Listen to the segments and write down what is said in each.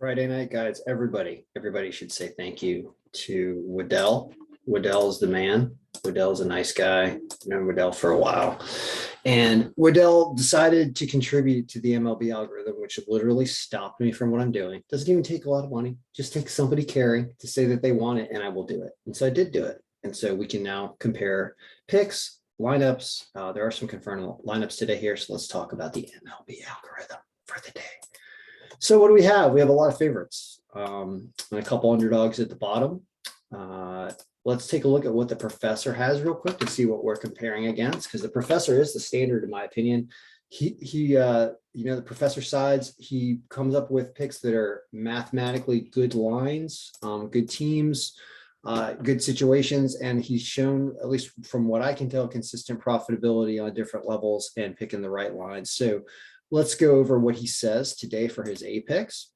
Friday night, guys, everybody should say thank you to Waddell. Waddell is the man. Waddell is a nice guy. I've known Waddell for a while. And Waddell decided to contribute to the MLB algorithm, which literally stopped me from what I'm doing. Doesn't even take a lot of money. Just takes somebody caring to say that they want it, and I will do it. And so I did do it. And so we can now compare picks, lineups. There are some confirmed lineups today here. So let's talk about the MLB algorithm for the day. So what do we have? We have a lot of favorites and a couple underdogs at the bottom. Let's take a look at what the professor has real quick to see what we're comparing against, because the professor is the standard in my opinion. The professor sides, he comes up with picks that are mathematically good lines, good teams, good situations, and he's shown, at least from what I can tell, consistent profitability on different levels and picking the right lines. So let's go over what he says today for his A picks,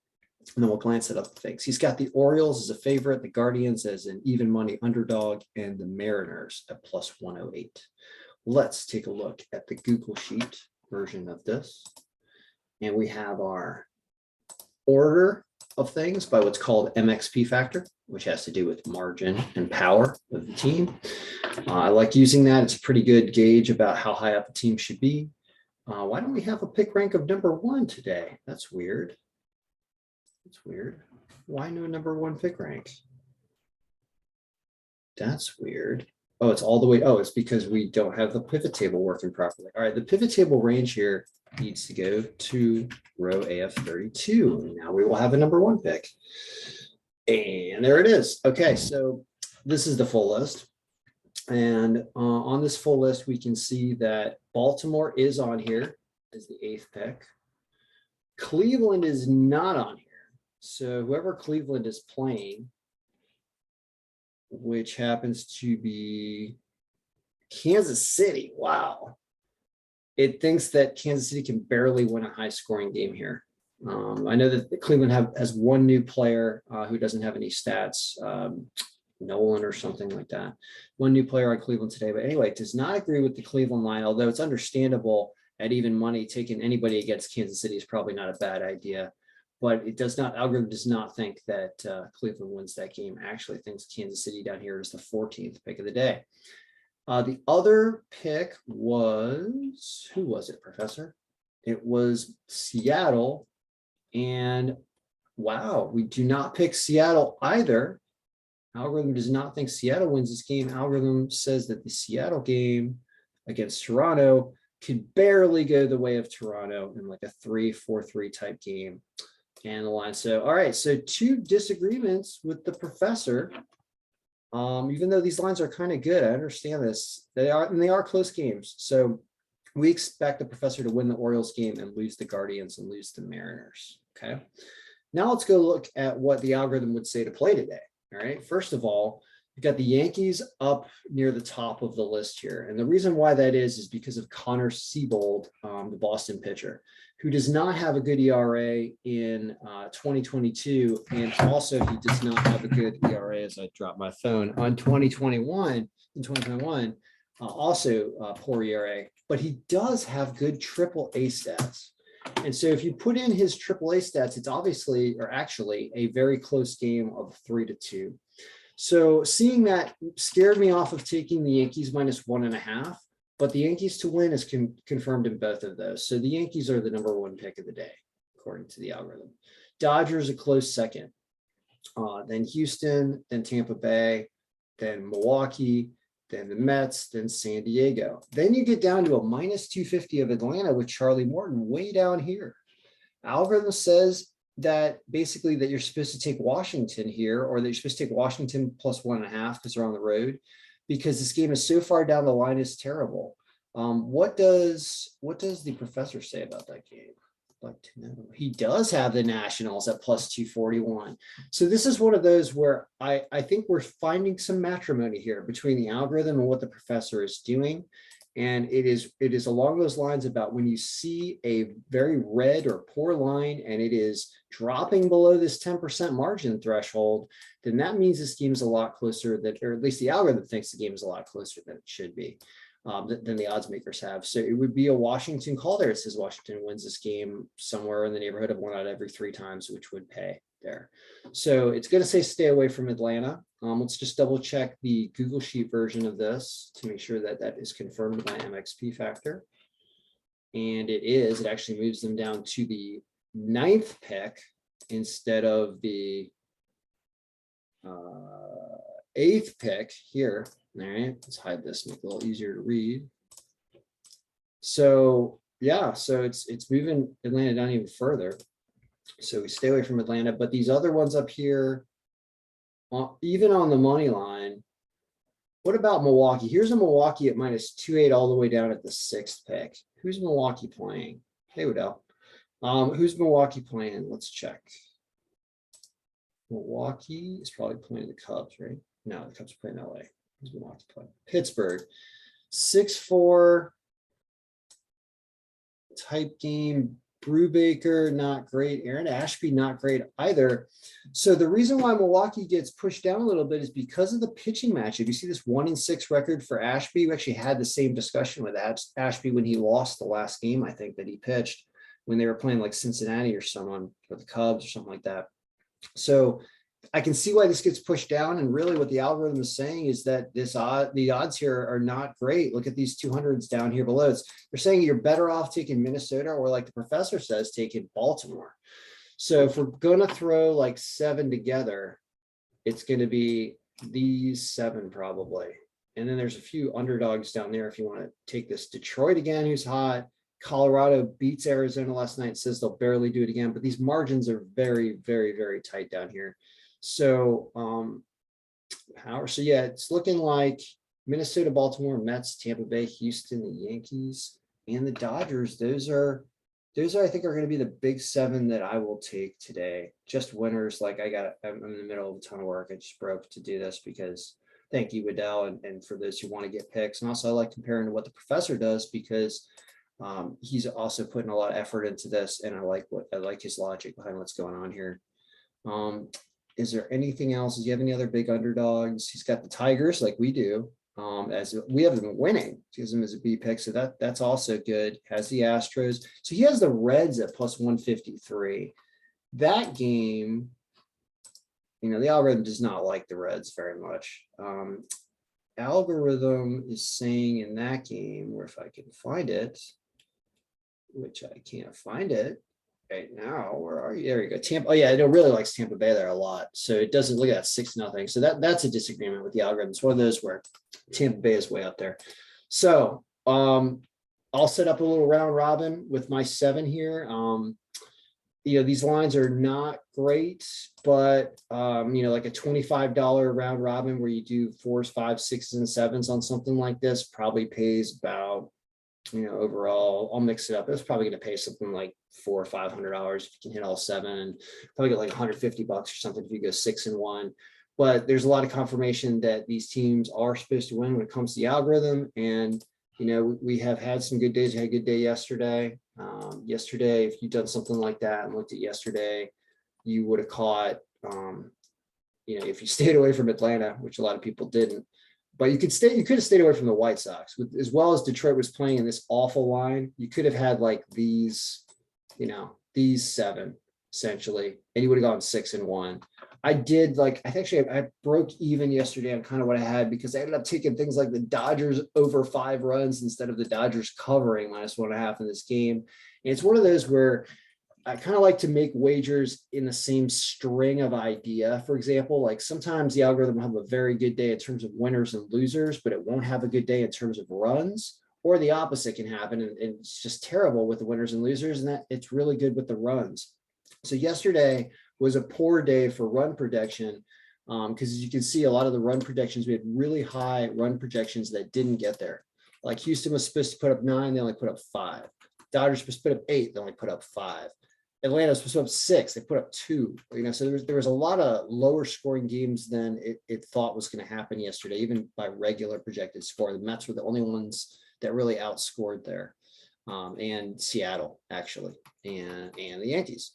and then we'll glance at other things. He's got the Orioles as a favorite, the Guardians as an even money underdog, and the Mariners at plus 108. Let's take a look at the Google Sheet version of this. And we have our order of things by what's called MXP factor, which has to do with margin and power of the team. I like using that. It's a pretty good gauge about how high up a team should be. Why don't we have a pick rank of number one today? That's weird. That's weird. Why no number one pick rank? That's weird. Oh, it's all the way. Oh, it's because we don't have the pivot table working properly. All right, the pivot table range here needs to go to row AF32. Now we will have a number one pick. And there it is. Okay, so this is the full list. And on this full list, we can see that Baltimore is on here as the 8th pick. Cleveland is not on here. So whoever Cleveland is playing, which happens to be Kansas City. Wow. It thinks that Kansas City can barely win a high scoring game here. I know that Cleveland has one new player who doesn't have any stats. Nolan or something like that. One new player on Cleveland today, but anyway, does not agree with the Cleveland line, although it's understandable at even money, taking anybody against Kansas City is probably not a bad idea, but it does not, algorithm does not think that Cleveland wins that game. Actually thinks Kansas City down here is the 14th pick of the day. The other pick was, who was it, Professor? It was Seattle, and wow, we do not pick Seattle either. Algorithm does not think Seattle wins this game. Algorithm says that the Seattle game against Toronto could barely go the way of Toronto in like a 3-4-3 type game. And the line. So, all right. So 2 disagreements with the professor. Even though these lines are kind of good, I understand this. They are close games. So we expect the professor to win the Orioles game and lose the Guardians and lose the Mariners. Okay. Now let's go look at what the algorithm would say to play today. All right. First of all, we've got the Yankees up near the top of the list here. And the reason why that is because of Connor Siebold, the Boston pitcher, who does not have a good ERA in 2022. And also he does not have a good ERA, as I drop my phone, on 2021. In 2021, also poor ERA, but he does have good AAA stats. And so if you put in his AAA stats, it's obviously, or actually, a very close game of 3-2. So seeing that scared me off of taking the Yankees minus 1.5, but the Yankees to win is confirmed in both of those. So the Yankees are the number one pick of the day, according to the algorithm. Dodgers a close second, then Houston, then Tampa Bay, then Milwaukee, then the Mets, then San Diego. Then you get down to a minus 250 of Atlanta with Charlie Morton way down here. Algorithm says that basically that you're supposed to take Washington here, or that you're supposed to take Washington plus 1.5 because they're on the road, because this game is so far down the line is terrible. What does the professor say about that game? I'd like to know. He does have the Nationals at plus 241. So this is one of those where I think we're finding some matrimony here between the algorithm and what the professor is doing. And it is along those lines about when you see a very red or poor line and it is dropping below this 10% margin threshold, then that means this game is a lot closer than, or at least the algorithm thinks the game is a lot closer than it should be. than the odds makers have. So it would be a Washington call there. It says Washington wins this game somewhere in the neighborhood of 1 out of every 3 times, which would pay there. So it's going to say stay away from Atlanta. Let's just double check the Google Sheet version of this to make sure that that is confirmed by MXP Factor. And it is. It actually moves them down to the 9th pick instead of the 8th pick here. All right, let's hide this, make it a little easier to read. So yeah, so it's moving Atlanta down even further. So we stay away from Atlanta, but these other ones up here, even on the money line, what about Milwaukee? Here's a Milwaukee at -2.8 all the way down at the 6th pick. Who's Milwaukee playing? Hey, Odell. Who's Milwaukee playing? Let's check. Milwaukee is probably playing the Cubs, right? No, the Cubs are playing LA. Who's Milwaukee playing? Pittsburgh. 6-4 type game. Brubaker, not great. Aaron Ashby, not great either. So the reason why Milwaukee gets pushed down a little bit is because of the pitching matchup. You see this 1-6 record for Ashby. We actually had the same discussion with Ashby when he lost the last game, I think, that he pitched when they were playing like Cincinnati or someone, or the Cubs or something like that. So I can see why this gets pushed down. And really what the algorithm is saying is that the odds here are not great. Look at these 200s down here below. They're saying you're better off taking Minnesota, or like the professor says, taking Baltimore. So if we're going to throw like 7 together, it's going to be these 7 probably. And then there's a few underdogs down there. If you want to take this Detroit again, who's hot. Colorado beats Arizona last night, says they'll barely do it again, but these margins are very, very, very tight down here. So power. So yeah, it's looking like Minnesota, Baltimore, Mets, Tampa Bay, Houston, the Yankees, and the Dodgers. Those are I think are going to be the big 7 that I will take today. Just winners. Like I'm in the middle of a ton of work. I just broke to do this because thank you, Waddell, and for those who want to get picks. And also I like comparing to what the professor does because he's also putting a lot of effort into this, and I like his logic behind what's going on here. Is there anything else? Do you have any other big underdogs? He's got the Tigers like we do. As we have them winning, gives him as a B pick. So that's also good. Has the Astros. So he has the Reds at +153. That game, the algorithm does not like the Reds very much. Algorithm is saying in that game, or if I can find it, which I can't find it right now. Where are you? There you go. Tampa. Oh yeah, it really likes Tampa Bay there a lot. So it doesn't look at 6-0. So that's a disagreement with the algorithm. It's one of those where Tampa Bay is way up there. So I'll set up a little round robin with my 7 here. These lines are not great, but like a $25 round robin where you do 4s, 5s, 6s, and 7s on something like this probably pays about, overall, I'll mix it up. It's probably going to pay something like $400 or $500 if you can hit all 7, and probably get like $150 or something if you go 6-1. But there's a lot of confirmation that these teams are supposed to win when it comes to the algorithm. And, we have had some good days. We had a good day yesterday. Yesterday, if you'd done something like that and looked at yesterday, you would have caught, if you stayed away from Atlanta, which a lot of people didn't, but you could have stayed away from the White Sox. As well as Detroit was playing in this awful line, you could have had like these 7 essentially, and you would have gone 6-1. I broke even yesterday on kind of what I had because I ended up taking things like the Dodgers over 5 runs instead of the Dodgers covering -1.5 in this game. And it's one of those where I kind of like to make wagers in the same string of idea. For example, like sometimes the algorithm will have a very good day in terms of winners and losers, but it won't have a good day in terms of runs, or the opposite can happen. And it's just terrible with the winners and losers, and that it's really good with the runs. So yesterday was a poor day for run projection because as you can see, a lot of the run projections, we had really high run projections that didn't get there. Like Houston was supposed to put up 9, they only put up 5. Dodgers supposed to put up 8, they only put up 5. Atlanta was supposed to put up 6, they put up 2. So there was a lot of lower scoring games than it thought was going to happen yesterday, even by regular projected score. The Mets were the only ones that really outscored there. And Seattle actually, and the Yankees.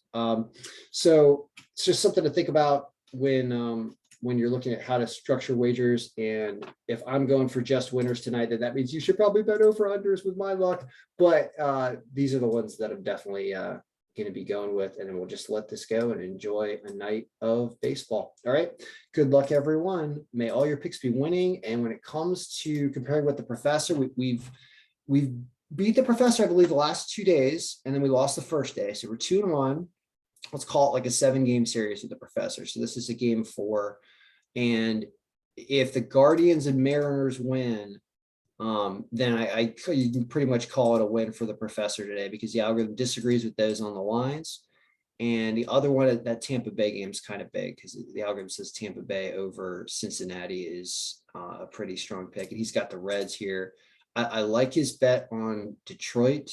So it's just something to think about when when you're looking at how to structure wagers. And if I'm going for just winners tonight, then that means you should probably bet over unders with my luck. But these are the ones that I'm definitely going to be going with, and then we'll just let this go and enjoy a night of baseball. All right. Good luck, everyone. May all your picks be winning. And when it comes to comparing with the professor, we've beat the professor, I believe, the last 2 days, and then we lost the first day. So we're 2-1. Let's call it like a 7-game series with the professor. So this is a game 4. And if the Guardians and Mariners win, then you can pretty much call it a win for the professor today, because the algorithm disagrees with those on the lines. And the other one, that Tampa Bay game is kind of big, because the algorithm says Tampa Bay over Cincinnati is a pretty strong pick. And he's got the Reds here. I like his bet on Detroit,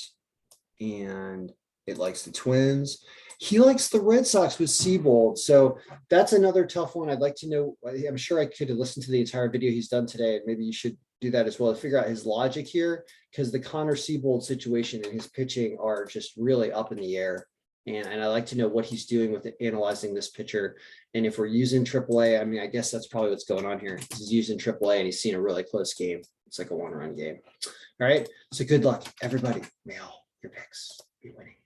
and it likes the Twins. He likes the Red Sox with Seabold. So that's another tough one. I'd like to know. I'm sure I could have listened to the entire video he's done today, and maybe you should do that as well to figure out his logic here, because the Connor Seabold situation and his pitching are just really up in the air. And I like to know what he's doing with analyzing this pitcher. And if we're using AAA, I mean, I guess that's probably what's going on here. He's using AAA and he's seen a really close game. It's like a 1-run game. All right. So good luck, everybody. May all your picks be winning.